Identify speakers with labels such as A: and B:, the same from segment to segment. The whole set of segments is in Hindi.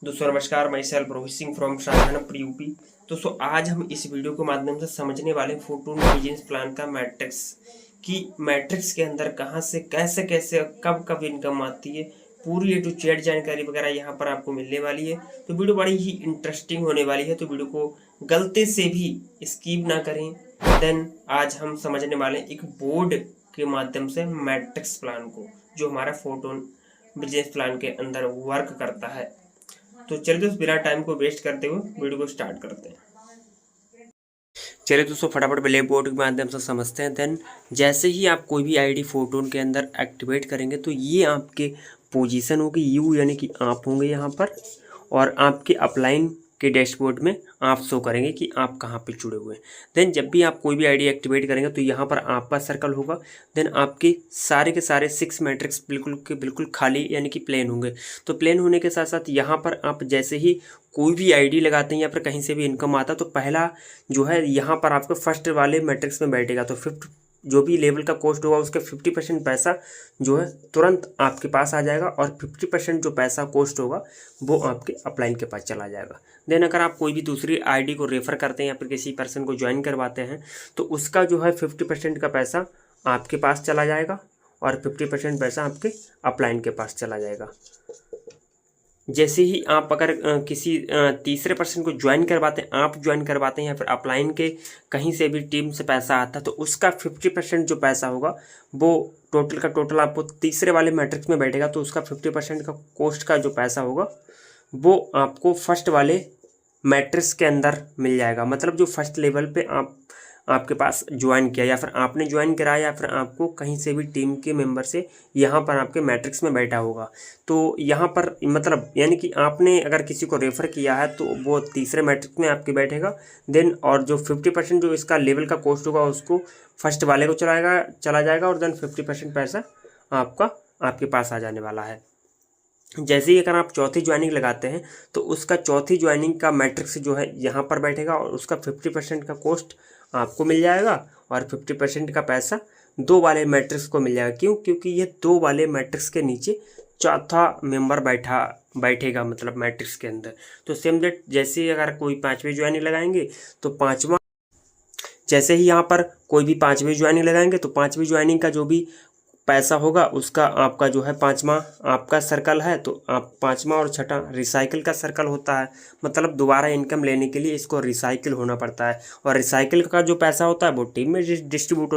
A: दोस्तों नमस्कार, मैं self Rohit Singh from Shahjahanpur UP. दोस्तों आज हम इस वीडियो के माध्यम से समझने वाले फोटोन बिजनेस प्लान का मैट्रिक्स कि मैट्रिक्स के अंदर कहां से कैसे कैसे कब कब इनकम आती है, पूरी ए टू जेड जानकारी वगैरह यहाँ पर आपको मिलने वाली है। तो वीडियो बड़ी ही इंटरेस्टिंग होने वाली है, तो वीडियो को गलती से भी स्किप ना करें। देन आज हम समझने वाले एक बोर्ड के माध्यम से मैट्रिक्स प्लान को, जो हमारा फोटोन बिजनेस प्लान के अंदर वर्क करता है। तो चलिए दोस्तों बिना टाइम को वेस्ट करते हुए वीडियो को स्टार्ट करते हैं। चलिए दोस्तों फटाफट ब्लैक बोर्ड के माध्यम से समझते हैं। देन जैसे ही आप कोई भी आईडी फोटोन के अंदर एक्टिवेट करेंगे तो ये आपके पोजीशन होगी, यू यानी कि आप होंगे यहाँ पर, और आपके अपलाइन के डैशबोर्ड में आप शो करेंगे कि आप कहाँ पे जुड़े हुए हैं। देन जब भी आप कोई भी आईडी एक्टिवेट करेंगे तो यहाँ पर आपका सर्कल होगा। देन आपके सारे के सारे 6 मैट्रिक्स बिल्कुल के बिल्कुल खाली यानी कि प्लेन होंगे। तो प्लेन होने के साथ साथ यहाँ पर आप जैसे ही कोई भी आईडी लगाते हैं या फिर कहीं से भी इनकम आता तो पहला जो है यहाँ पर आपके फर्स्ट वाले मैट्रिक्स में बैठेगा। तो जो भी लेवल का कॉस्ट होगा उसका 50% पैसा जो है तुरंत आपके पास आ जाएगा, और 50% जो पैसा कॉस्ट होगा वो आपके अपलाइन के पास चला जाएगा। देन अगर आप कोई भी दूसरी आईडी को रेफ़र करते हैं या फिर किसी पर्सन को ज्वाइन करवाते हैं तो उसका जो है 50% का पैसा आपके पास चला जाएगा और 50% पैसा आपके अपलाइन के पास चला जाएगा। जैसे ही आप अगर किसी तीसरे पर्सन को ज्वाइन करवाते हैं, आप ज्वाइन करवाते हैं या फिर अपलाइन के कहीं से भी टीम से पैसा आता है तो उसका 50% जो पैसा होगा वो टोटल का टोटल आपको तीसरे वाले मैट्रिक्स में बैठेगा। तो उसका 50% का कॉस्ट का जो पैसा होगा वो आपको फर्स्ट वाले मैट्रिक्स के अंदर मिल जाएगा। मतलब जो फर्स्ट लेवल पे आपके पास ज्वाइन किया या फिर आपने ज्वाइन कराया या फिर आपको कहीं से भी टीम के मेंबर से यहाँ पर आपके मैट्रिक्स में बैठा होगा। तो यहाँ पर मतलब यानी कि आपने अगर किसी को रेफ़र किया है तो वो तीसरे मैट्रिक्स में आपके बैठेगा। देन और जो 50% जो इसका लेवल का कॉस्ट होगा उसको फर्स्ट वाले को चला जाएगा, और देन 50% पैसा आपके पास आ जाने वाला है। जैसे ही अगर आप चौथी ज्वाइनिंग लगाते हैं तो उसका चौथी ज्वाइनिंग का मैट्रिक्स जो है यहाँ पर बैठेगा और उसका 50% का कॉस्ट आपको मिल जाएगा और 50% का पैसा दो वाले मैट्रिक्स को मिल जाएगा। क्यों? क्योंकि ये दो वाले मैट्रिक्स के नीचे चौथा मेंबर बैठेगा मतलब मैट्रिक्स के अंदर। तो सेम डेट जैसे ही अगर कोई पाँचवीं ज्वाइनिंग लगाएंगे तो पाँचवा, जैसे ही यहाँ पर कोई भी पाँचवीं ज्वाइनिंग लगाएंगे तो पाँचवीं ज्वाइनिंग का जो भी पैसा होगा उसका आपका जो है पाँचवा आपका सर्कल है तो आप पाँचवा और छठा रिसाइकिल का सर्कल होता है। मतलब दोबारा इनकम लेने के लिए इसको रिसाइकिल होना पड़ता है, और रिसाइकिल का जो पैसा होता है वो टीम में डिस्ट्रीब्यूट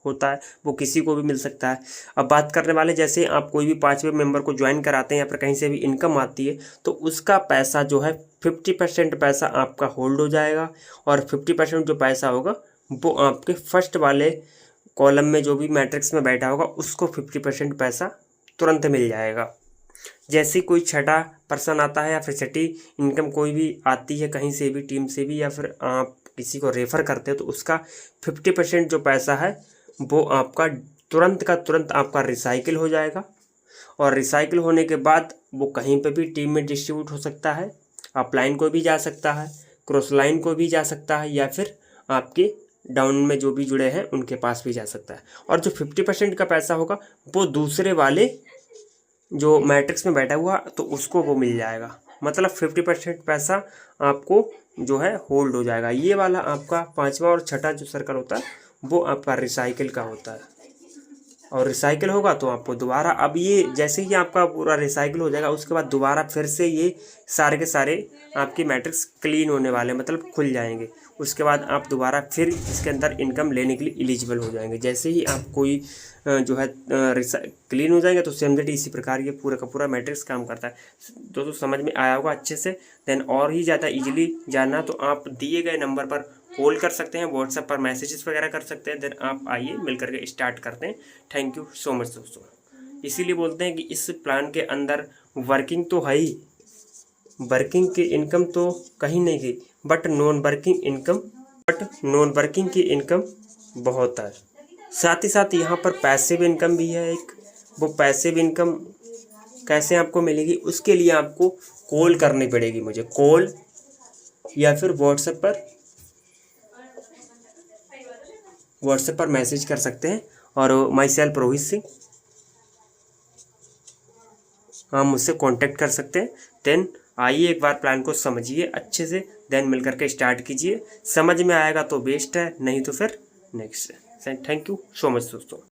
A: होता है, वो किसी को भी मिल सकता है। अब बात करने वाले जैसे आप कोई भी पाँचवें मेंबर को ज्वाइन कराते हैं या फिर कहीं से भी इनकम आती है तो उसका पैसा जो है 50% पैसा आपका होल्ड हो जाएगा, और 50% जो पैसा होगा वो आपके फर्स्ट वाले कॉलम में जो भी मैट्रिक्स में बैठा होगा उसको 50% पैसा तुरंत मिल जाएगा। जैसे कोई छठा पर्सन आता है या फिर छठी इनकम कोई भी आती है कहीं से भी टीम से भी या फिर आप किसी को रेफ़र करते हो तो उसका 50% जो पैसा है वो आपका तुरंत का तुरंत आपका रिसाइकिल हो जाएगा, और रिसाइकिल होने के बाद वो कहीं पे भी टीम में डिस्ट्रीब्यूट हो सकता है। अपलाइन को भी जा सकता है, क्रॉस लाइन को भी जा सकता है, या फिर आपके डाउन में जो भी जुड़े हैं उनके पास भी जा सकता है। और जो 50% का पैसा होगा वो दूसरे वाले जो मैट्रिक्स में बैठा हुआ तो उसको वो मिल जाएगा। मतलब 50% पैसा आपको जो है होल्ड हो जाएगा। ये वाला आपका पाँचवा और छठा जो सर्कल होता है वो आपका रिसाइकिल का होता है, और रिसाइकिल होगा तो आपको दोबारा, अब ये जैसे ही आपका पूरा रिसाइकिल हो जाएगा उसके बाद दोबारा फिर से ये सारे के सारे आपके मैट्रिक्स क्लीन होने वाले मतलब खुल जाएंगे। उसके बाद आप दोबारा फिर इसके अंदर इनकम लेने के लिए एलिजिबल हो जाएंगे। जैसे ही आप कोई जो है क्लीन हो जाएंगे तो सेम डेट इसी प्रकार ये पूरा का पूरा मैट्रिक्स काम करता है। दोस्तों समझ में आया होगा अच्छे से। देन और ही ज़्यादा इजीली जानना तो आप दिए गए नंबर पर कॉल कर सकते हैं, व्हाट्सएप पर मैसेजेस वगैरह कर सकते हैं। देन आप आइए मिल करके स्टार्ट करते हैं। थैंक यू सो मच दोस्तों। इसीलिए बोलते हैं कि इस प्लान के अंदर वर्किंग तो है ही, वर्किंग की इनकम तो कहीं नहीं गई, बट नॉन वर्किंग की इनकम बहुत है। साथ ही साथ यहाँ पर पैसिव इनकम भी है एक। वो पैसिव इनकम कैसे आपको मिलेगी उसके लिए आपको कॉल करनी पड़ेगी मुझे, कॉल या फिर व्हाट्सएप पर मैसेज कर सकते हैं। और माई सेल्फ रोहित सिंह, आप मुझसे कांटेक्ट कर सकते हैं। देन आइए एक बार प्लान को समझिए अच्छे से, देन मिल करके स्टार्ट कीजिए। समझ में आएगा तो बेस्ट है, नहीं तो फिर नेक्स्ट है। थैंक यू सो मच दोस्तों।